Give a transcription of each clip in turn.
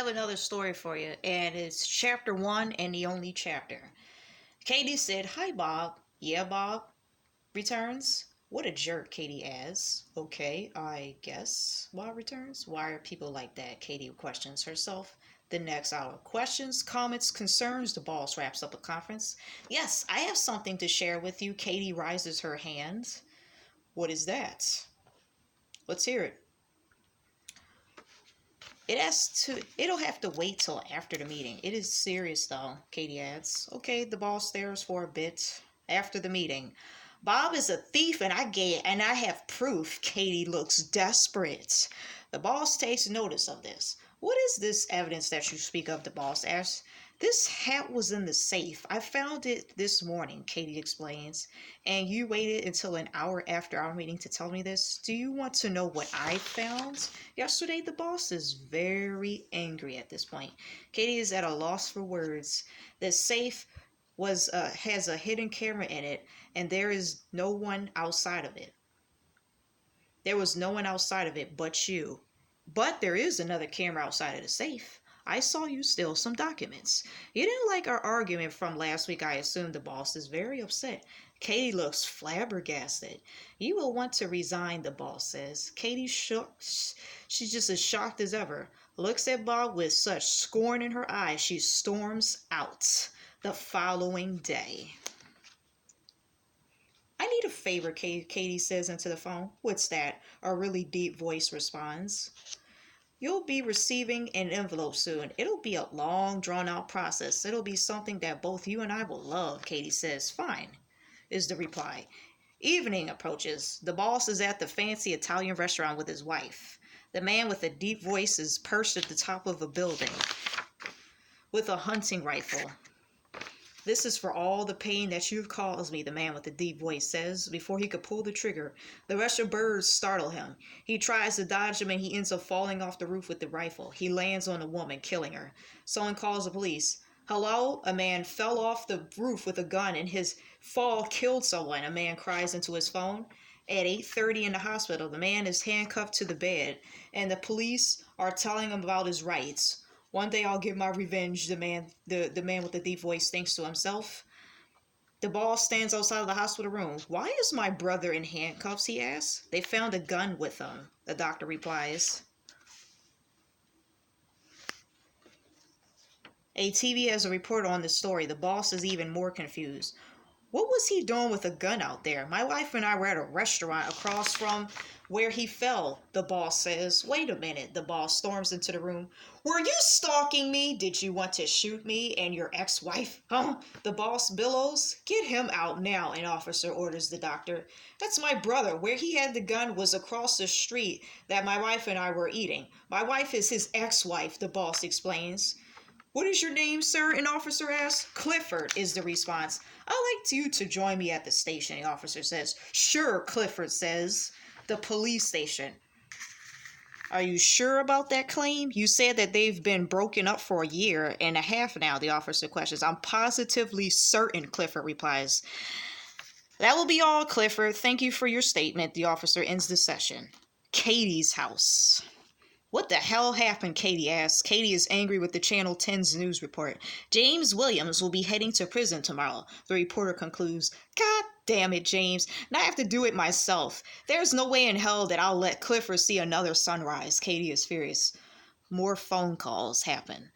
have another story for you, and it's chapter 1 and the only chapter. Katie said, "Hi, Bob." "Yeah, Bob," returns. "What a jerk," Katie asks. "Okay, I guess," Bob returns. "Why are people like that?" Katie questions herself. The next hour. Questions, comments, concerns. The boss wraps up the conference. "Yes, I have something to share with you." Katie raises her hand. "What is that?" "Let's hear it." It'll have to wait till after the meeting. "It is serious though," Katie adds. Okay, the boss stares for a bit. After the meeting. "Bob is a thief and I have proof." Katie looks desperate. The boss takes notice of this. "What is this evidence that you speak of?" the boss asks. "This hat was in the safe. I found it this morning," Katie explains. "And you waited until an hour after our meeting to tell me this? Do you want to know what I found yesterday?" The boss is very angry at this point. Katie is at a loss for words. The safe has a hidden camera in it, and there is no one outside of it. There was no one outside of it but you. But there is another camera outside of the safe. I saw you steal some documents. You didn't like our argument from last week, I assume." The boss is very upset. Katie looks flabbergasted. "You will want to resign," the boss says. Katie she's just as shocked as ever. Looks at Bob with such scorn in her eyes, she storms out. The following day. "I need a favor," Katie says into the phone. "What's that?" a really deep voice responds. "You'll be receiving an envelope soon. It'll be a long, drawn-out process. It'll be something that both you and I will love," Katie says. "Fine," is the reply. Evening approaches. The boss is at the fancy Italian restaurant with his wife. The man with the deep voice is perched at the top of a building with a hunting rifle. "This is for all the pain that you've caused me," the man with the deep voice says. Before he could pull the trigger, the rush of birds startle him. He tries to dodge them and he ends up falling off the roof with the rifle. He lands on a woman, killing her. Someone calls the police. "Hello?" A man fell off the roof with a gun and his fall killed someone. A man cries into his phone. At 8:30 in the hospital, the man is handcuffed to the bed and the police are telling him about his rights. "One day I'll get my revenge," the man with the deep voice thinks to himself. The boss stands outside of the hospital room. "Why is my brother in handcuffs?" he asks. "They found a gun with him," the doctor replies. A TV has a report on the story. The boss is even more confused. "What was he doing with a gun out there? My wife and I were at a restaurant across from where he fell," the boss says. "Wait a minute," the boss storms into the room. "Were you stalking me? Did you want to shoot me and your ex-wife? Huh?" the boss billows. "Get him out now," an officer orders the doctor. "That's my brother. Where he had the gun was across the street that my wife and I were eating. My wife is his ex-wife," the boss explains. "What is your name, sir?" an officer asks. "Clifford," is the response. "I'd like you to join me at the station," the officer says. "Sure," Clifford says. The police station. "Are you sure about that claim? You said that they've been broken up for a year and a half now," the officer questions. "I'm positively certain," Clifford replies. "That will be all, Clifford. Thank you for your statement." The officer ends the session. Katie's house. "What the hell happened?" Katie asks. Katie is angry with the Channel 10's news report. "James Williams will be heading to prison tomorrow," the reporter concludes. "God damn it, James. Now I have to do it myself. There's no way in hell that I'll let Clifford see another sunrise." Katie is furious. More phone calls happen.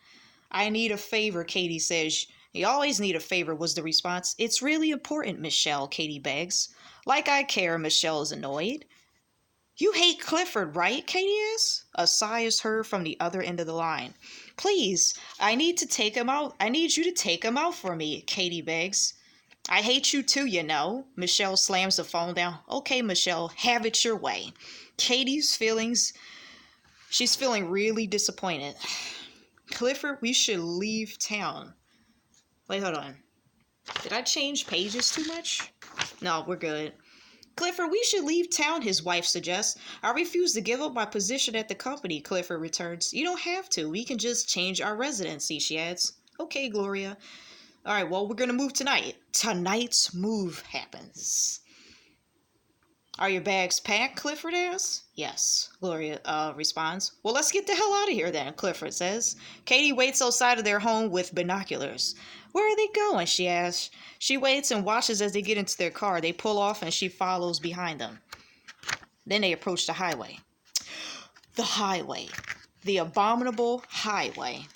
"I need a favor," Katie says. "You always need a favor," was the response. "It's really important, Michelle," Katie begs. "Like I care," Michelle is annoyed. "You hate Clifford, right?" Katie asks. A sigh is heard from the other end of the line. "Please, I need to take him out. I need you to take him out for me," Katie begs. "I hate you too, you know." Michelle slams the phone down. "Okay, Michelle, have it your way." She's feeling really disappointed. "Clifford, we should leave town." Wait, hold on. Did I change pages too much? No, we're good. "Clifford, we should leave town," his wife suggests. "I refuse to give up my position at the company," Clifford returns. "You don't have to. We can just change our residency," she adds. "Okay, Gloria. All right, well, we're going to move tonight." Tonight's move happens. Are your bags packed? Clifford asks. Yes, Gloria responds. Well, let's get the hell out of here then, Clifford says. Katie waits outside of their home with binoculars. Where are they going? She asks. She waits and watches as they get into their car. They pull off and she follows behind them. Then they approach the highway. The highway. The abominable highway.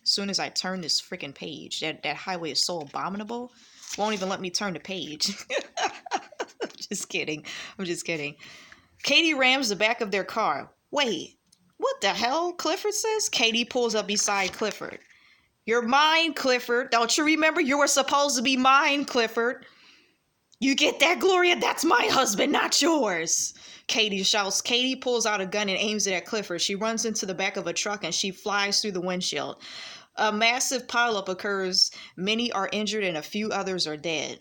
As soon as I turn this freaking page, that highway is so abominable. Won't even let me turn the page. Just kidding. I'm just kidding. Katie rams the back of their car. Wait, what the hell? Clifford says. Katie pulls up beside Clifford. You're mine, Clifford. Don't you remember you were supposed to be mine, Clifford? You get that, Gloria? That's my husband, not yours. Katie shouts. Katie pulls out a gun and aims it at Clifford. She runs into the back of a truck and she flies through the windshield. A massive pileup occurs. Many are injured and a few others are dead.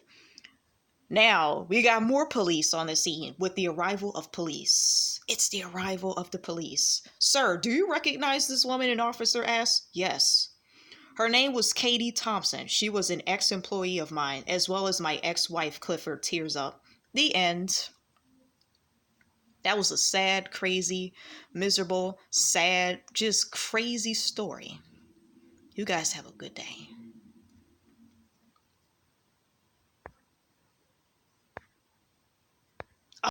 Now, we got more police on the scene with the arrival of police. It's the arrival of the police. Sir, do you recognize this woman? An officer asks. Yes. Her name was Katie Thompson. She was an ex-employee of mine, as well as my ex-wife. Clifford tears up. The end. That was a sad, crazy, miserable, sad, just crazy story. You guys have a good day.